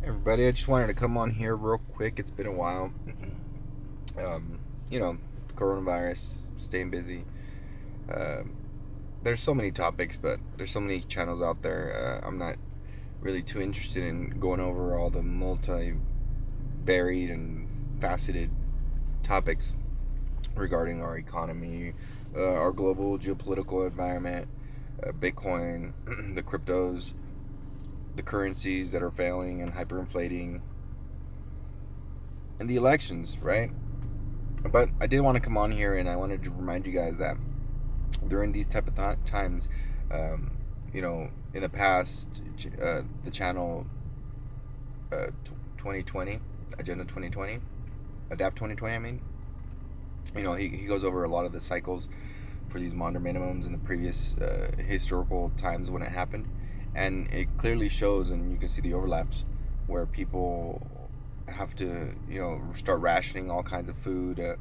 Everybody, I just wanted to come on here real quick. It's been a while. Um, you know, coronavirus, staying busy. Um, there's so many topics, but there's so many channels out there. I'm not really too interested in going over all the multi varied and faceted topics regarding our economy, our global geopolitical environment, Bitcoin, the cryptos, the currencies that are failing and hyperinflating, and the elections, right? But I did want to come on here and I wanted to remind you guys that during these type of times, um, in the past, the channel 2020, Agenda 2020, Adapt 2020, I mean, he goes over a lot of the cycles for these modern minimums in the previous historical times when it happened. And it clearly shows, and you can see the overlaps, where people have to, start rationing all kinds of food,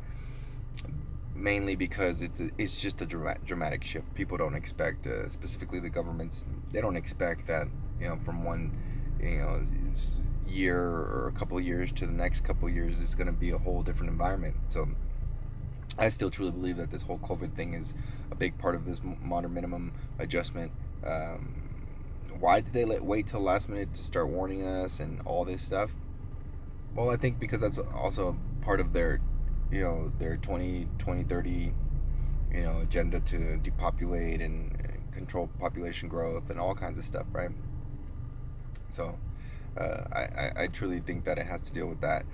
mainly because it's just a dramatic shift. People don't expect, specifically the governments, they don't expect that from one you know year or a couple of years to the next couple of years is going to be a whole different environment. So I still truly believe that this whole COVID thing is a big part of this modern minimum adjustment. Why did they wait till last minute to start warning us and all this stuff? Well, I think because that's also part of their 2030 agenda to depopulate and control population growth and all kinds of stuff, right? So I truly think that it has to deal with that.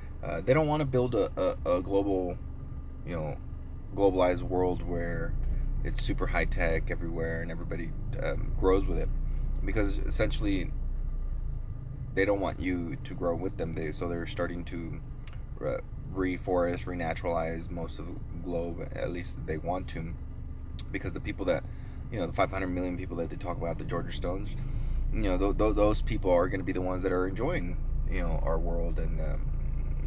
They don't want to build a global, you know, globalized world where it's super high tech everywhere and everybody grows with it, because essentially they don't want you to grow with them. They're starting to uh, reforest, renaturalize most of the globe. At least they want to, because the people that the 500 million people that they talk about, the Georgia Stones, those people are going to be the ones that are enjoying our world and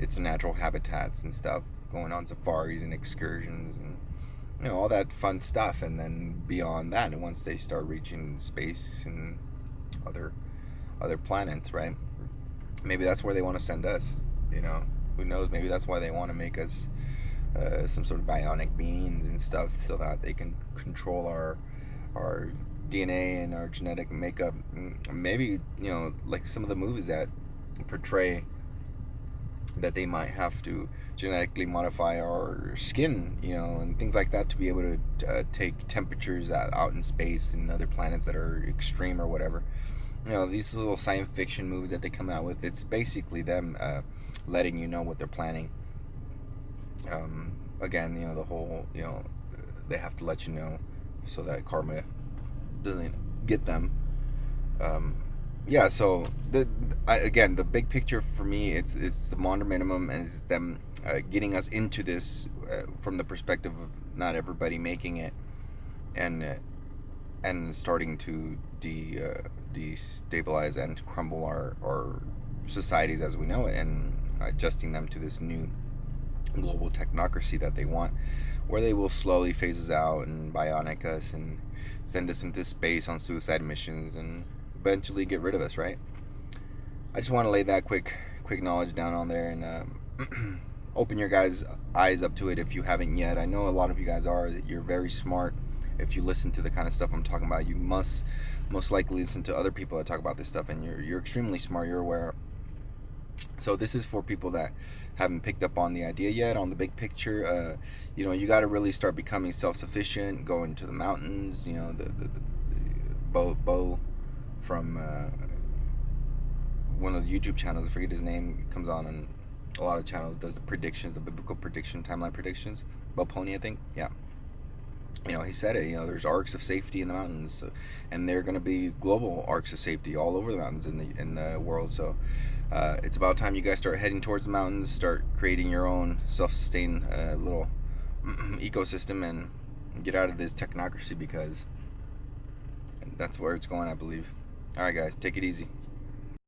its natural habitats and stuff, going on safaris and excursions and all that fun stuff. And then beyond that, and once they start reaching space and other planets, right? Maybe that's where they want to send us. Who knows? Maybe that's why they want to make us some sort of bionic beings and stuff, so that they can control our DNA and our genetic makeup. Maybe like some of the movies that portray that they might have to genetically modify our skin, and things like that, to be able to take temperatures out in space and other planets that are extreme or whatever. These little science fiction movies that they come out with, it's basically them letting you know what they're planning. Again, the whole, they have to let you know so that karma doesn't get them. Um, yeah, so again, the big picture for me, it's the modern minimum, and it's them getting us into this from the perspective of not everybody making it, and starting to destabilize and crumble our societies as we know it, and adjusting them to this new global technocracy that they want, where they will slowly phase us out and bionic us and send us into space on suicide missions and eventually get rid of us, right? I just want to lay that quick knowledge down on there, and open your guys' eyes up to it if you haven't yet. I know a lot of you guys are. That you're very smart. If you listen to the kind of stuff I'm talking about, you must most likely listen to other people that talk about this stuff, and you're extremely smart. You're aware. So this is for people that haven't picked up on the idea yet, on the big picture. You got to really start becoming self-sufficient, going to the mountains. The Bo from one of the YouTube channels, I forget his name, comes on and a lot of channels, does the predictions, the biblical prediction, timeline predictions. Bo Pony, I think. Yeah. He said it. There's arcs of safety in the mountains, and they're going to be global arcs of safety all over the mountains in the world. So it's about time you guys start heading towards the mountains, start creating your own self-sustained little ecosystem, and get out of this technocracy, because that's where it's going, I believe. All right, guys, take it easy.